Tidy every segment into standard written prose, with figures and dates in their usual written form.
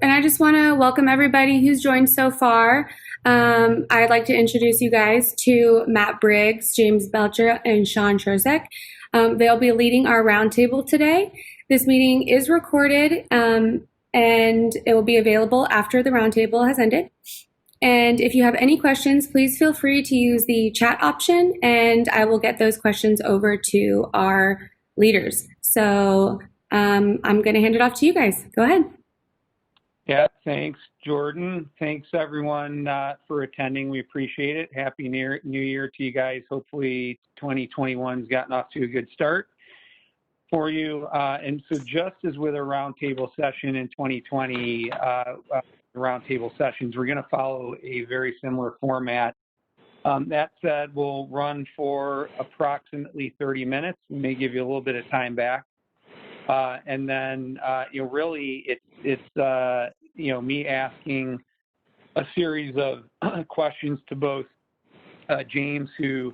and I just want to welcome everybody who's joined so far. I'd like to introduce you guys to Matt Briggs, James Melchor, and Sean Cherzek. They'll be leading our roundtable today. This meeting is recorded, and it will be available after the roundtable has ended. And if you have any questions, please feel free to use the chat option, and I will get those questions over to our leaders. So I'm going to hand it off to you guys. Go ahead. Yeah, thanks, Jordan. Thanks, everyone, for attending. We appreciate it. Happy New Year to you guys. Hopefully 2021's gotten off to a good start for you. And so just as with a roundtable session in 2020, roundtable sessions, we're going to follow a very similar format. That said, we'll run for approximately 30 minutes. We may give you a little bit of time back. And then, really it's me asking a series of questions to both James, who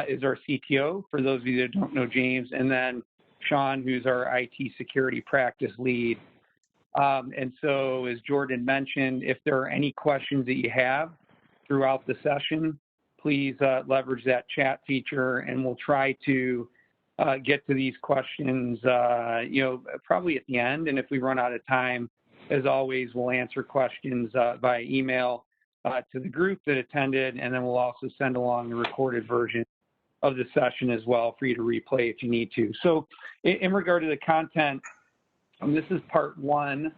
is our CTO, for those of you that don't know James, and then Sean, who's our IT security practice lead. And so, as Jordan mentioned, if there are any questions that you have throughout the session, please leverage that chat feature, and we'll try to get to these questions, probably at the end. And if we run out of time, as always, we'll answer questions via email to the group that attended, and then we'll also send along the recorded version of the session as well for you to replay if you need to. So in regard to the content, this is part one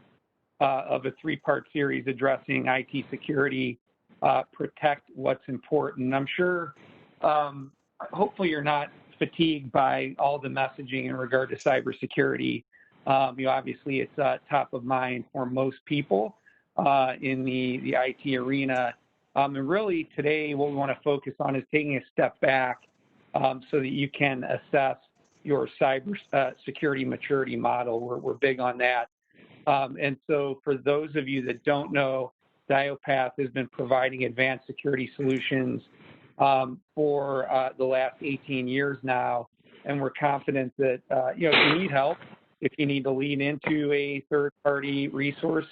of a three-part series addressing IT security, protect what's important. I'm sure, hopefully you're not fatigued by all the messaging in regard to cybersecurity. Obviously it's top of mind for most people in the IT arena. And really today what we want to focus on is taking a step back so that you can assess your cyber security maturity model. We're big on that. And so for those of you that don't know, DYOPATH has been providing advanced security solutions for the last 18 years now. And we're confident that, if you need help, if you need to lean into a third-party resource,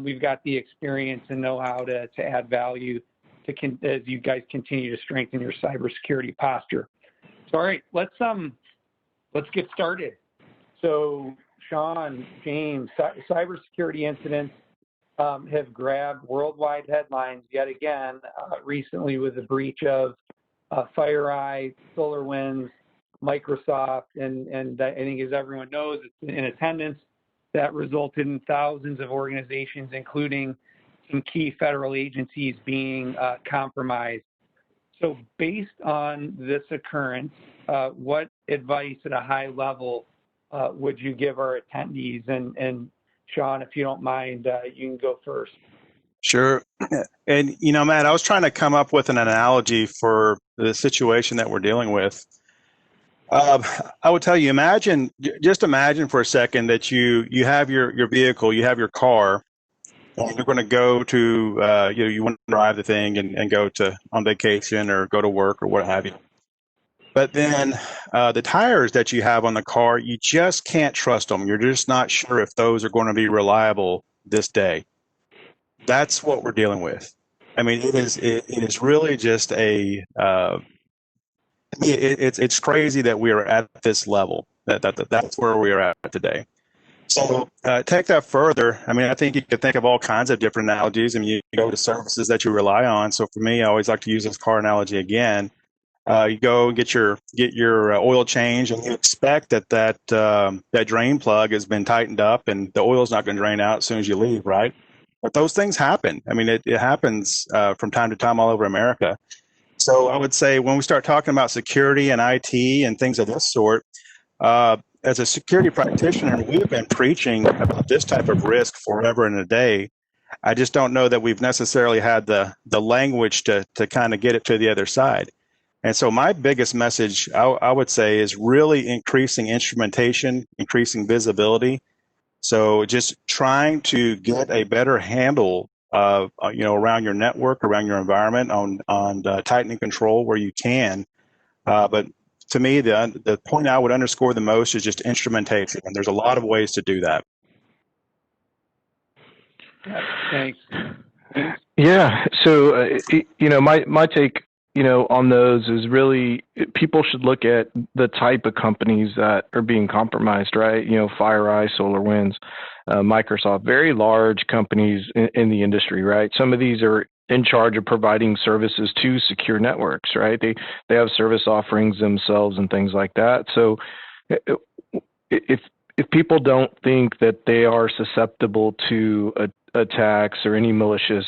we've got the experience and know-how to add value as you guys continue to strengthen your cybersecurity posture. So, all right, let's get started. So, Sean, James, cybersecurity incidents have grabbed worldwide headlines yet again recently with the breach of FireEye, SolarWinds, Microsoft, and I think, as everyone knows, it's in attendance, that resulted in thousands of organizations, including some key federal agencies, being compromised. So based on this occurrence, what advice at a high level would you give our attendees? And Sean, if you don't mind, you can go first. Sure. And, Matt, I was trying to come up with an analogy for the situation that we're dealing with. I would tell you, just imagine for a second that you have your vehicle, you have your car, and you're going to go to, you want to drive the thing and go on vacation or go to work or what have you. But then the tires that you have on the car, you just can't trust them. You're just not sure if those are going to be reliable this day. That's what we're dealing with. I mean, it is really just it's crazy that we are at this level. That's where we are at today. So take that further. I mean, I think you could think of all kinds of different analogies. I mean, you go to services that you rely on. So for me, I always like to use this car analogy again. You go get your oil change, and you expect that drain plug has been tightened up and the oil's not going to drain out as soon as you leave, right? But those things happen. I mean, it happens from time to time all over America. So I would say when we start talking about security and IT and things of this sort, as a security practitioner, we've been preaching about this type of risk forever and a day. I just don't know that we've necessarily had the language to kind of get it to the other side. And so my biggest message, I would say, is really increasing instrumentation, increasing visibility. So just trying to get a better handle around your network, around your environment, on tightening control where you can. But to me, the point I would underscore the most is just instrumentation, and there's a lot of ways to do that. Yeah, thanks. James? Yeah. So, my take, on those is really people should look at the type of companies that are being compromised, right? FireEye, SolarWinds, Microsoft, very large companies in the industry, right? Some of these are in charge of providing services to secure networks, right? They have service offerings themselves and things like that. So, if if people don't think that they are susceptible to attacks or any malicious,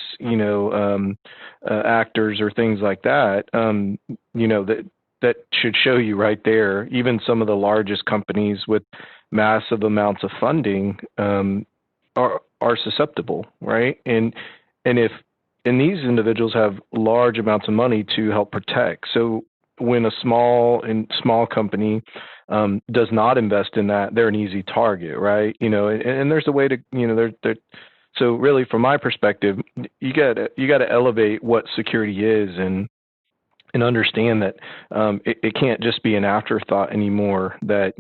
actors or things like that, that should show you right there. Even some of the largest companies with massive amounts of funding are susceptible, right? And if and these individuals have large amounts of money to help protect. So when a small company does not invest in that, they're an easy target, right? And there's a way to, so really, from my perspective, you got to elevate what security is and understand that it can't just be an afterthought anymore. That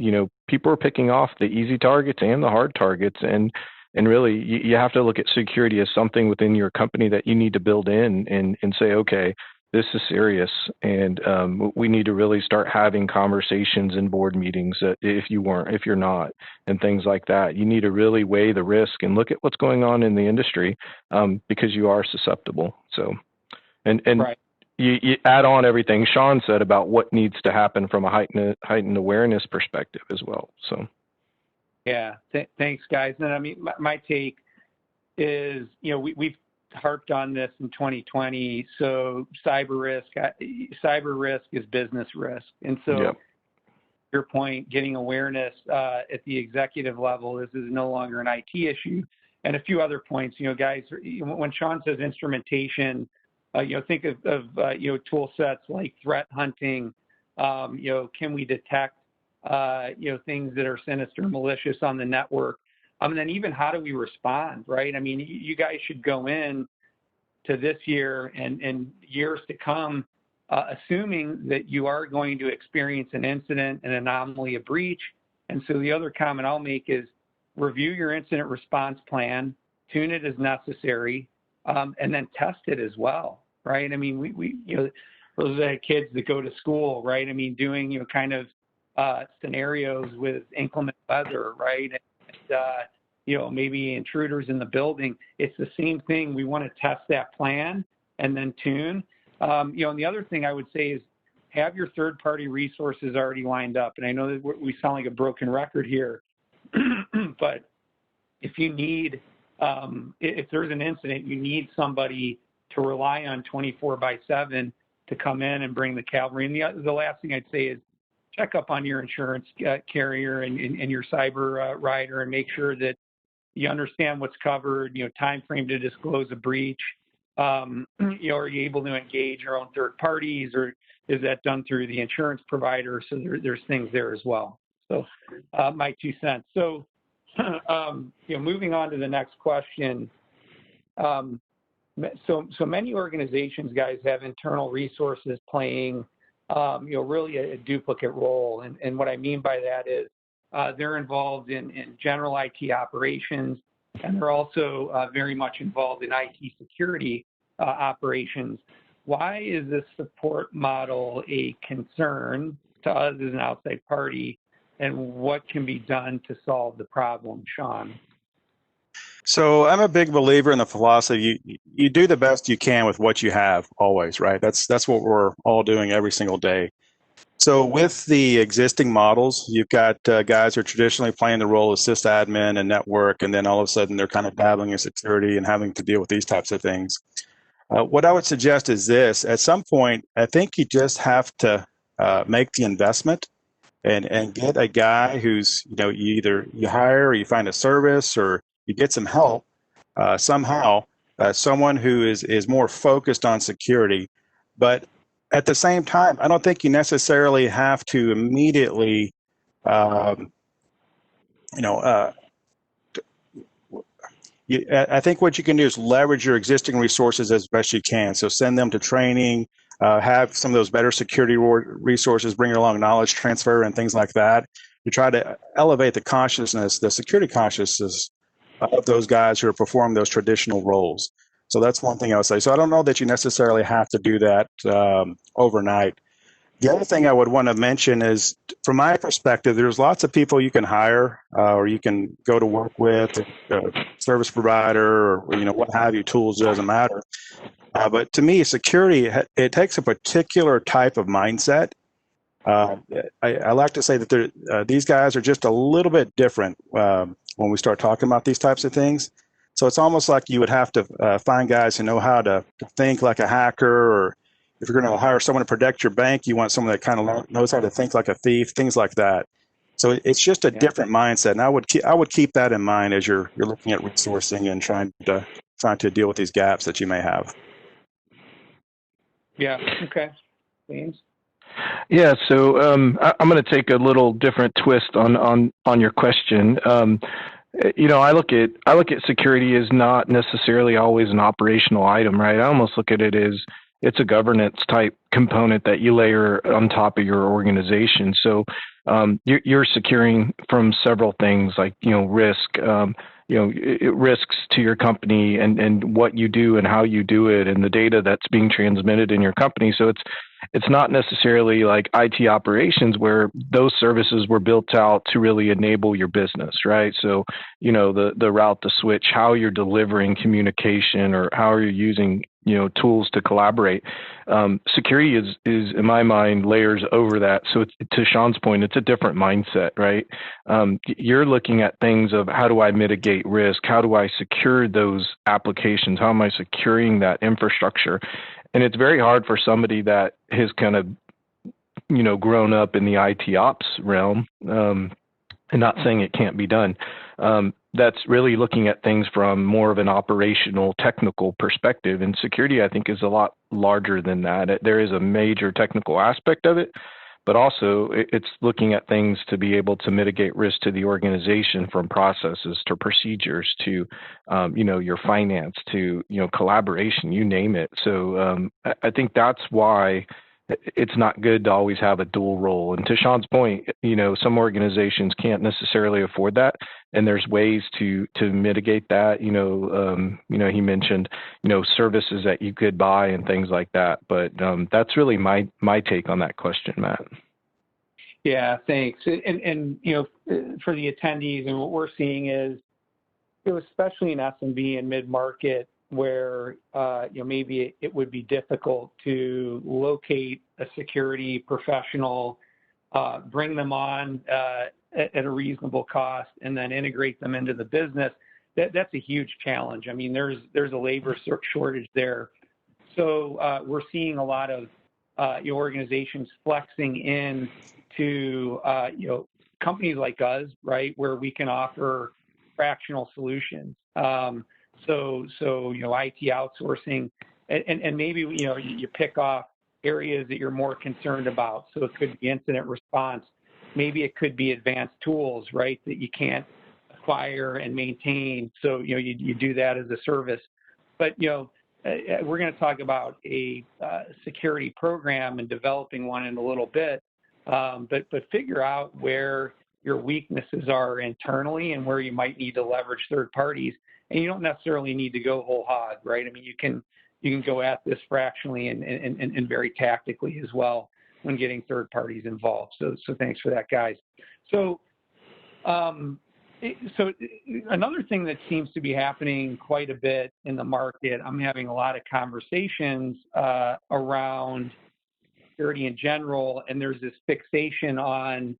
people are picking off the easy targets and the hard targets, and really you have to look at security as something within your company that you need to build in and say, okay, this is serious, and we need to really start having conversations in board meetings. If you're not, and things like that, you need to really weigh the risk and look at what's going on in the industry, because you are susceptible. So, and right. you add on everything Sean said about what needs to happen from a heightened awareness perspective as well. So, yeah, thanks, guys. And I mean, my take is, we've harped on this in 2020. So cyber risk is business risk. And so yep. Your point, getting awareness at the executive level, this is no longer an IT issue. And a few other points, guys, when Sean says instrumentation, think of tool sets like threat hunting. Can we detect, things that are sinister, malicious on the network? And then even how do we respond, right? I mean, you guys should go in to this year and years to come, assuming that you are going to experience an incident, an anomaly, a breach. And so the other comment I'll make is review your incident response plan, tune it as necessary, and then test it as well, right? I mean, we those are the kids that go to school, right? I mean, doing, kind of scenarios with inclement weather, right? And, maybe intruders in the building. It's the same thing. We want to test that plan and then tune. And the other thing I would say is have your third-party resources already lined up. And I know that we sound like a broken record here, but if you need, if there's an incident, you need somebody to rely on 24/7 to come in and bring the cavalry. And the last thing I'd say is check up on your insurance carrier and your cyber rider and make sure that you understand what's covered, time frame to disclose a breach. Are you able to engage your own third parties, or is that done through the insurance provider? So there's things there as well. So my 2 cents. So, moving on to the next question. So many organizations, guys, have internal resources playing, really a duplicate role. And what I mean by that is they're involved in general IT operations, and they're also very much involved in IT security operations. Why is this support model a concern to us as an outside party, and what can be done to solve the problem, Sean? So I'm a big believer in the philosophy, you do the best you can with what you have always, right? That's what we're all doing every single day. So with the existing models, you've got guys who are traditionally playing the role of sysadmin and network, and then all of a sudden they're kind of dabbling in security and having to deal with these types of things. What I would suggest is this: at some point, I think you just have to make the investment and get a guy who's, you hire or you find a service or you get some help somehow, someone who is more focused on security. But at the same time, I don't think you necessarily have to immediately, I think what you can do is leverage your existing resources as best you can. So send them to training, have some of those better security resources, bring along knowledge transfer and things like that. You try to elevate the consciousness, the security consciousness of those guys who are performing those traditional roles. So that's one thing I would say. So I don't know that you necessarily have to do that overnight. The other thing I would want to mention is, from my perspective, there's lots of people you can hire or you can go to work with, service provider, or what have you. Tools, doesn't matter. But to me, security, it takes a particular type of mindset. I like to say that these guys are just a little bit different when we start talking about these types of things. So it's almost like you would have to find guys who know how to think like a hacker, or if you're going to hire someone to protect your bank, you want someone that kind of knows how to think like a thief, things like that. So it's just a different mindset, and I would keep that in mind as you're looking at resourcing and trying to deal with these gaps that you may have. Yeah. Okay. James. Yeah, so I'm going to take a little different twist on your question. I look at security as not necessarily always an operational item, right? I almost look at it as it's a governance type component that you layer on top of your organization. So you're securing from several things like risk. It risks to your company and what you do and how you do it and the data that's being transmitted in your company. So it's not necessarily like IT operations where those services were built out to really enable your business, right? So, the route to switch, how you're delivering communication or how you're using, tools to collaborate. Security is in my mind layers over that. So to Sean's point, it's a different mindset, right? You're looking at things of how do I mitigate risk? How do I secure those applications? How am I securing that infrastructure? And it's very hard for somebody that has kind of, grown up in the IT ops realm, and not saying it can't be done. That's really looking at things from more of an operational, technical perspective. And security, I think, is a lot larger than that. There is a major technical aspect of it, but also it's looking at things to be able to mitigate risk to the organization, from processes to procedures to, your finance to, collaboration, you name it. So I think that's why it's not good to always have a dual role. And to Sean's point, some organizations can't necessarily afford that, and there's ways to mitigate that. He mentioned, services that you could buy and things like that. But that's really my take on that question, Matt. Yeah, thanks. And for the attendees, and what we're seeing is, especially in SMB and mid-market, where maybe it would be difficult to locate a security professional, bring them on at a reasonable cost, and then integrate them into the business. That's a huge challenge. I mean, there's a labor shortage there. So we're seeing a lot of organizations flexing in to companies like us, right, where we can offer fractional solutions. So IT outsourcing, and maybe you pick off areas that you're more concerned about. So it could be incident response, maybe it could be advanced tools, right, that you can't acquire and maintain. So you do that as a service. But we're going to talk about a security program and developing one in a little bit. But figure out where your weaknesses are internally and where you might need to leverage third parties. And you don't necessarily need to go whole hog, right? I mean, you can go at this fractionally and very tactically as well when getting third parties involved. So thanks for that, guys. So another thing that seems to be happening quite a bit in the market, I'm having a lot of conversations around security in general, and there's this fixation on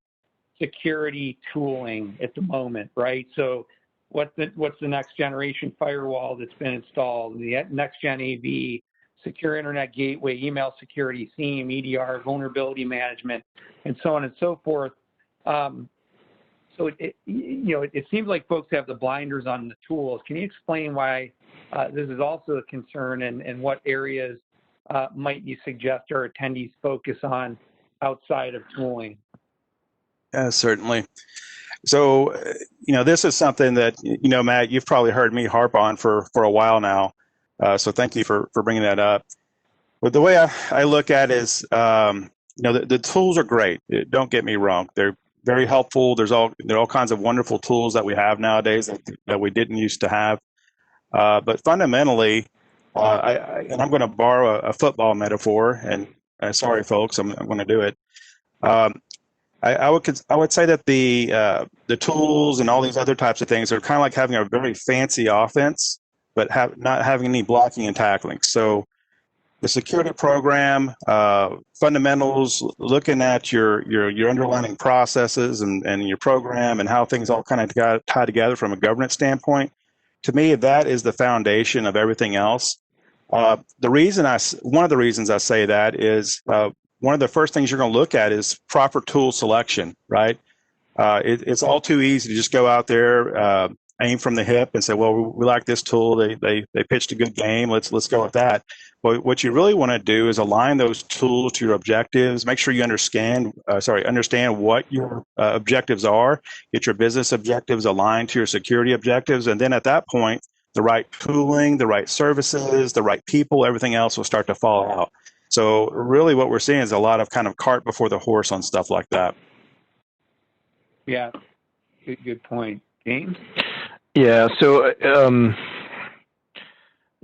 security tooling at the moment, right? So what's the next generation firewall that's been installed, the next gen AV, secure internet gateway, email security, SIEM, EDR, vulnerability management, and so on and so forth. So it seems like folks have the blinders on the tools. Can you explain why this is also a concern, and what areas might you suggest our attendees focus on outside of tooling? Yeah, certainly. So, this is something that, Matt, you've probably heard me harp on for a while now. So thank you for bringing that up. But the way I look at it is, the tools are great. Don't get me wrong. very helpful. There are all kinds of wonderful tools that we have nowadays that we didn't used to have. But fundamentally, and I'm going to borrow a football metaphor, and sorry, folks, I'm going to do it. I would say that the tools and all these other types of things are kind of like having a very fancy offense, but not having any blocking and tackling. So the security program, fundamentals, looking at your underlying processes and your program and how things all kind of tie together from a governance standpoint. To me, that is the foundation of everything else. One of the reasons I say that is one of the first things you're going to look at is proper tool selection, right? It's all too easy to just go out there, aim from the hip, and say, "Well, we like this tool. They pitched a good game. Let's go with that." But what you really want to do is align those tools to your objectives. Make sure you understand what your objectives are. Get your business objectives aligned to your security objectives, and then at that point, the right tooling, the right services, the right people, everything else will start to fall out. So really, what we're seeing is a lot of kind of cart before the horse on stuff like that. Yeah, good point, James. Yeah. So,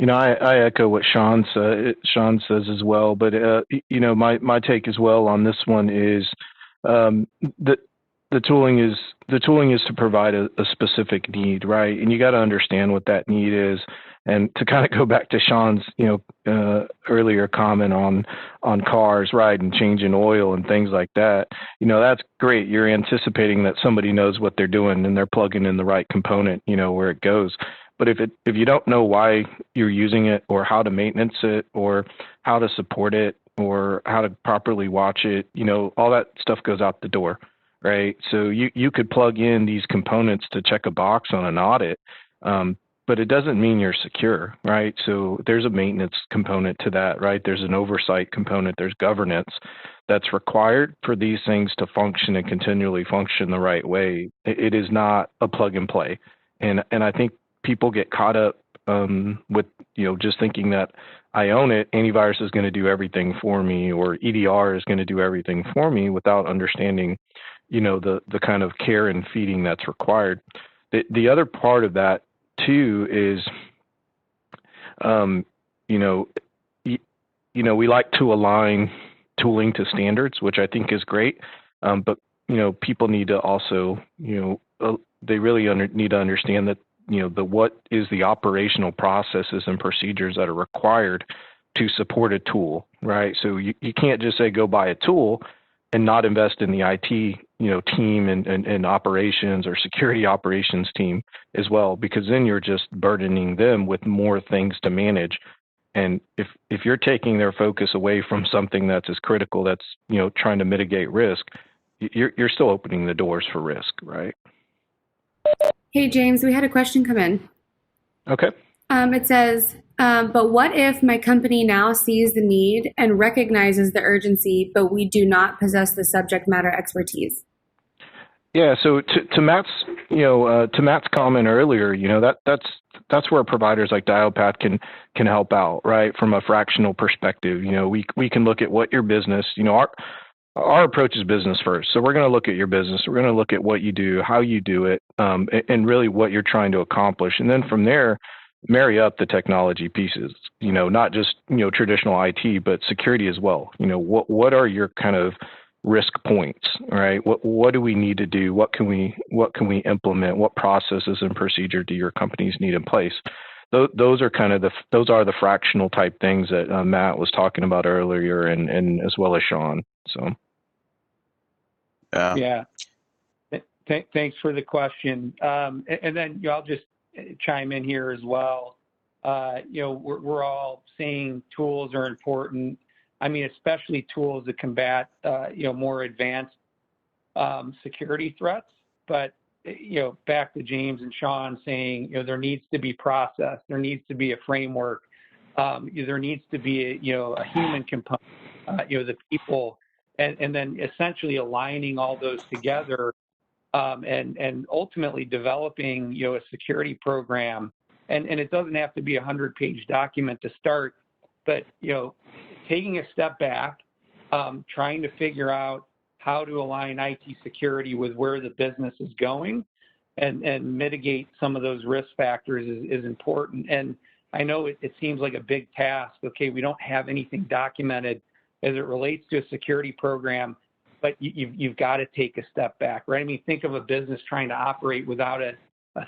I echo what Sean says as well. But my take as well on this one is that the tooling is to provide a specific need, right? And you got to understand what that need is. And to kind of go back to Sean's earlier comment on cars, right, and changing oil and things like that, that's great. You're anticipating that somebody knows what they're doing and they're plugging in the right component, where it goes. But if you don't know why you're using it, or how to maintenance it, or how to support it, or how to properly watch it, all that stuff goes out the door, right? So you could plug in these components to check a box on an audit, but it doesn't mean you're secure, right? So there's a maintenance component to that, right? There's an oversight component. There's governance that's required for these things to function and continually function the right way. It is not a plug and play. And I think people get caught up with, just thinking that I own it, antivirus is going to do everything for me, or EDR is going to do everything for me, without understanding, the kind of care and feeding that's required. The other part of that too is, we like to align tooling to standards, which I think is great. But people need to also, they really need to understand that, what is the operational processes and procedures that are required to support a tool, right? So you can't just say go buy a tool and not invest in the IT, team and operations or security operations team as well, because then you're just burdening them with more things to manage. And if you're taking their focus away from something that's as critical, that's, trying to mitigate risk, you're still opening the doors for risk, right? Hey, James, we had a question come in. Okay. It says, but what if my company now sees the need and recognizes the urgency, but we do not possess the subject matter expertise? Yeah. So to Matt's, to Matt's comment earlier, that's where providers like DYOPATH can help out, right? From a fractional perspective, we can look at what your business, our approach is business first. So we're going to look at your business. We're going to look at what you do, how you do it, and really what you're trying to accomplish. And then from there, marry up the technology pieces, not just, traditional IT, but security as well. What are your kind of risk points, right? What do we need to do? What can we implement? What processes and procedure do your companies need in place? Those are kind of the fractional type things that Matt was talking about earlier, and as well as Sean. So, yeah. Thanks for the question. And then I'll just chime in here as well. We're all saying tools are important. I mean, especially tools that combat, more advanced security threats. But, back to James and Sean saying, there needs to be process. There needs to be a framework. There needs to be, a human component, the people, and then essentially aligning all those together and ultimately developing, a security program. And it doesn't have to be a 100-page document to start, but, taking a step back, trying to figure out how to align IT security with where the business is going and mitigate some of those risk factors is important. And I know it seems like a big task. Okay, we don't have anything documented as it relates to a security program, but you've got to take a step back, right? I mean, think of a business trying to operate without a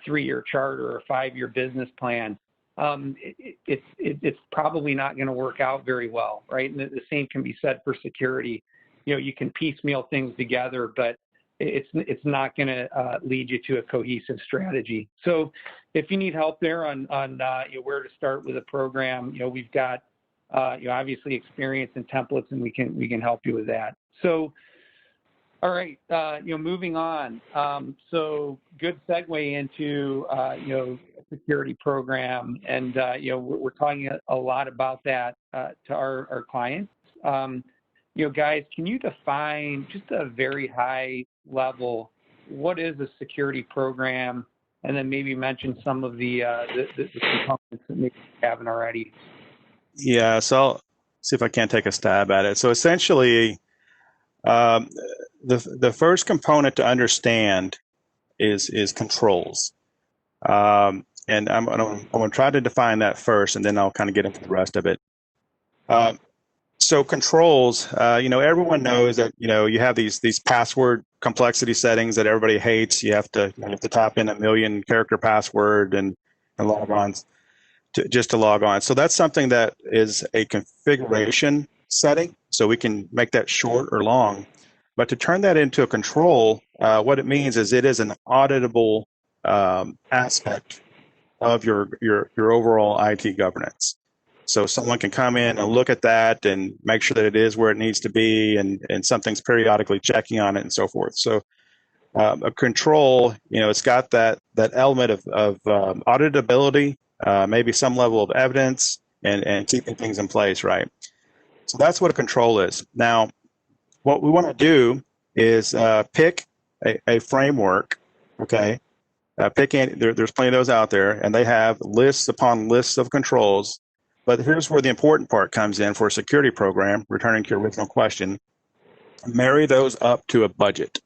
3-year charter or a 5-year business plan. It's probably not going to work out very well, right? And the same can be said for security. You know, you can piecemeal things together, but it's not going to lead you to a cohesive strategy. So, if you need help there on where to start with a program, we've got obviously experience and templates, and we can help you with that. So, all right, moving on. So, good segue into a security program, and we're talking a lot about that to our clients. Guys, can you define just a very high level what is a security program, and then maybe mention some of the components that maybe you haven't already? Yeah, so I'll see if I can take a stab at it. So essentially, the first component to understand is controls, and I'm going to try to define that first, and then I'll kind of get into the rest of it. So controls, everyone knows that you have these password complexity settings that everybody hates. You have to type in a 1 million character password and log on just to log on. So that's something that is a configuration setting. So we can make that short or long. But to turn that into a control, what it means is it is an auditable aspect of your overall IT governance. So someone can come in and look at that and make sure that it is where it needs to be, and something's periodically checking on it and so forth. So a control, it's got that element of auditability, maybe some level of evidence, and keeping things in place, right? So that's what a control is. Now, what we want to do is pick a framework, okay? There's plenty of those out there, and they have lists upon lists of controls. But here's where the important part comes in for a security program, returning to your original question. Marry those up to a budget.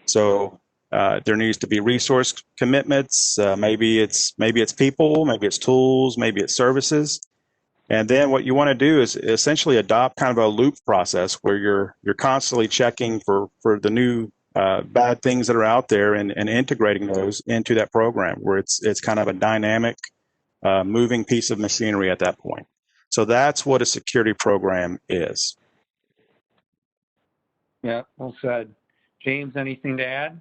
So there needs to be resource commitments. Maybe it's people, maybe it's tools, maybe it's services. And then what you want to do is essentially adopt kind of a loop process where you're constantly checking for the new bad things that are out there and integrating those into that program, where it's kind of a dynamic moving piece of machinery at that point. So that's what a security program is. Yeah, well said. James, anything to add?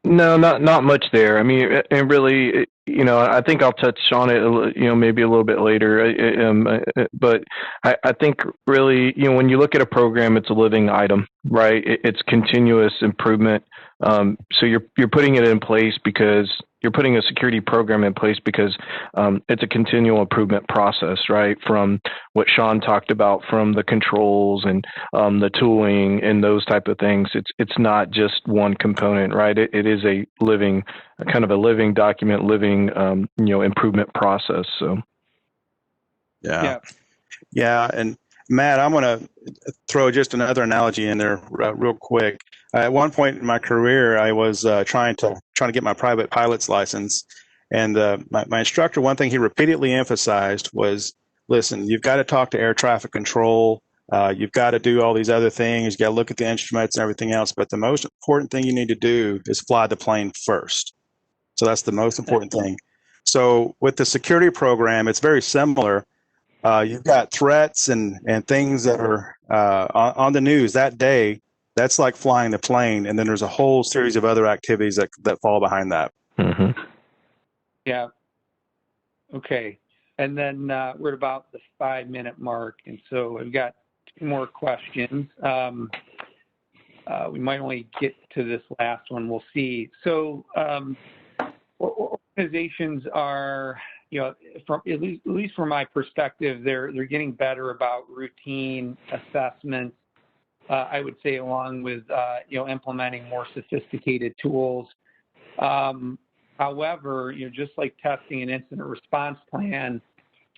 No, not much there. I mean, and really, I think I'll touch on it, maybe a little bit later. But I think really, when you look at a program, it's a living item, right? It's continuous improvement. So you're putting it in place because you're putting a security program in place because it's a continual improvement process, right? From what Sean talked about, from the controls and the tooling and those type of things. It's not just one component, right? It is a living, kind of a living document, living improvement process. So yeah, and Matt, I'm going to throw just another analogy in there real quick. At one point in my career, I was trying to get my private pilot's license, and my instructor, one thing he repeatedly emphasized was, listen, you've got to talk to air traffic control. You've got to do all these other things. You've got to look at the instruments and everything else. But the most important thing you need to do is fly the plane first. So that's the most important thing. So with the security program, it's very similar. You've got threats and things that are on the news that day. That's like flying the plane, and then there's a whole series of other activities that fall behind that. Mm-hmm. Yeah. Okay. And then we're at about the 5-minute mark, and so I've got 2 more questions. We might only get to this last one. We'll see. So organizations are, from at least from my perspective, they're getting better about routine assessments. I would say, along with implementing more sophisticated tools. However, just like testing an incident response plan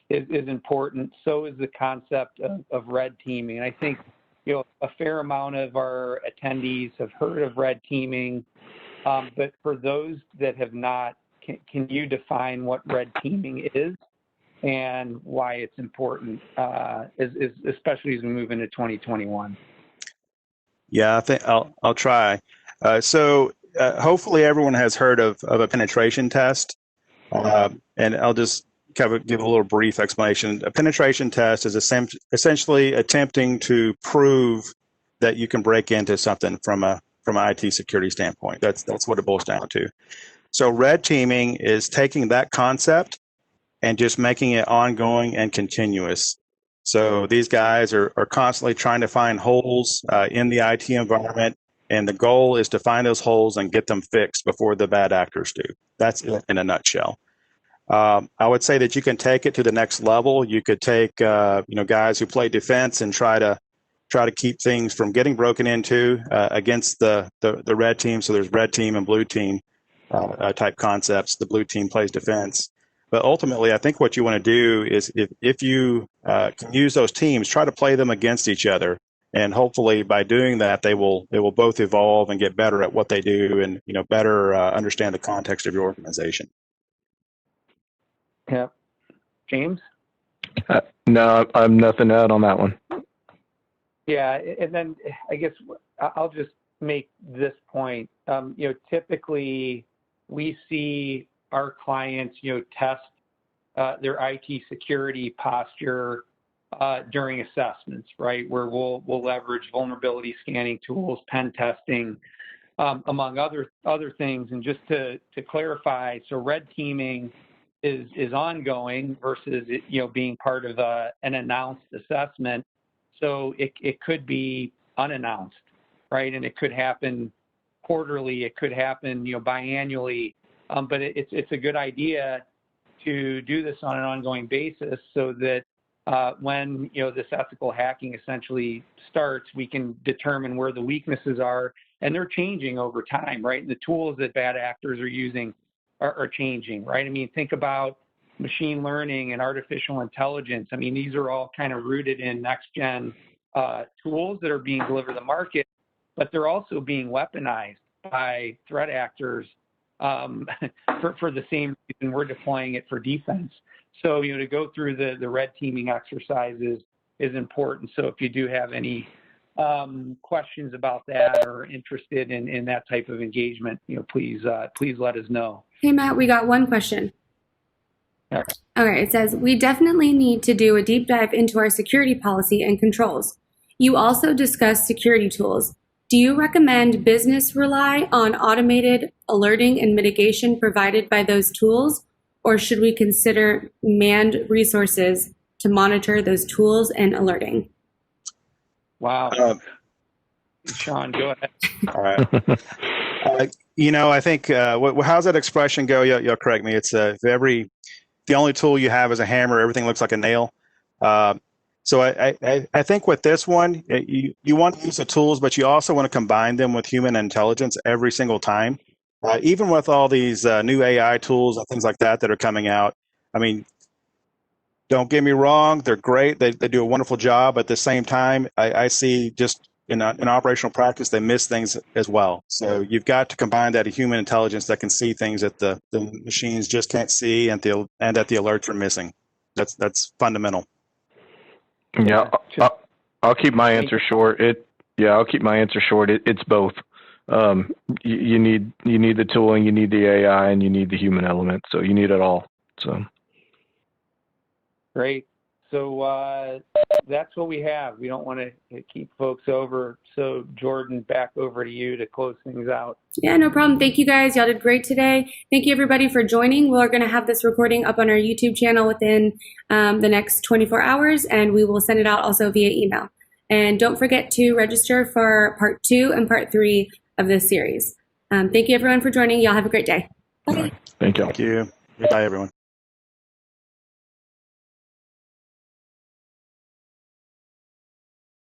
is important, so is the concept of red teaming. And I think a fair amount of our attendees have heard of red teaming, but for those that have not, can you define what red teaming is and why it's important, especially as we move into 2021? Yeah, I think I'll try. So hopefully everyone has heard of a penetration test, and I'll just give a little brief explanation. A penetration test is essentially attempting to prove that you can break into something from an IT security standpoint. That's what it boils down to. So red teaming is taking that concept and just making it ongoing and continuous. So these guys are constantly trying to find holes in the IT environment, and the goal is to find those holes and get them fixed before the bad actors do. That's it in a nutshell. I would say that you can take it to the next level. You could take guys who play defense and try to keep things from getting broken into against the red team. So there's red team and blue team type concepts. The blue team plays defense. But ultimately, I think what you want to do is if you can use those teams, try to play them against each other. And hopefully by doing that, they will both evolve and get better at what they do and better understand the context of your organization. Yeah. James? No, I'm nothing to add on that one. Yeah, and then I guess I'll just make this point. Typically we see our clients, test their IT security posture during assessments, right? Where we'll leverage vulnerability scanning tools, pen testing, among other things. And just to clarify, so red teaming is ongoing versus it, being part of an announced assessment. So it could be unannounced, right? And it could happen quarterly. It could happen, biannually. But it's a good idea to do this on an ongoing basis so that when this ethical hacking essentially starts, we can determine where the weaknesses are, and they're changing over time, right? And the tools that bad actors are using are changing, right? I mean, think about machine learning and artificial intelligence. I mean, these are all kind of rooted in next-gen tools that are being delivered to the market, but they're also being weaponized by threat actors for the same reason we're deploying it for defense. So, to go through the red teaming exercises is important. So if you do have any questions about that or interested in that type of engagement, please let us know. Hey, Matt, we got one question. Yeah. Okay, it says, we definitely need to do a deep dive into our security policy and controls. You also discussed security tools. Do you recommend business rely on automated alerting and mitigation provided by those tools, or should we consider manned resources to monitor those tools and alerting? Wow. Sean, go ahead. All right. I think, how's that expression go? You'll correct me. It's the only tool you have is a hammer, everything looks like a nail. So I think with this one, you want to use the tools, but you also want to combine them with human intelligence every single time. Even with all these new AI tools and things like that are coming out, I mean, don't get me wrong, they're great. They do a wonderful job. At the same time, I see just in operational practice, they miss things as well. So you've got to combine that human intelligence that can see things that the machines just can't see and that the alerts are missing. That's fundamental. Yeah, I'll keep my answer short. I'll keep my answer short. It's both. You need the tooling, you need the AI, and you need the human element. So you need it all. So great. So that's what we have. We don't want to keep folks over. So Jordan, back over to you to close things out. Yeah, no problem. Thank you guys. Y'all did great today. Thank you everybody for joining. We're going to have this recording up on our YouTube channel within the next 24 hours, and we will send it out also via email. And don't forget to register for part 2 and part 3 of this series. Thank you everyone for joining. Y'all have a great day. Bye. Thank you. Thank you. Bye, everyone.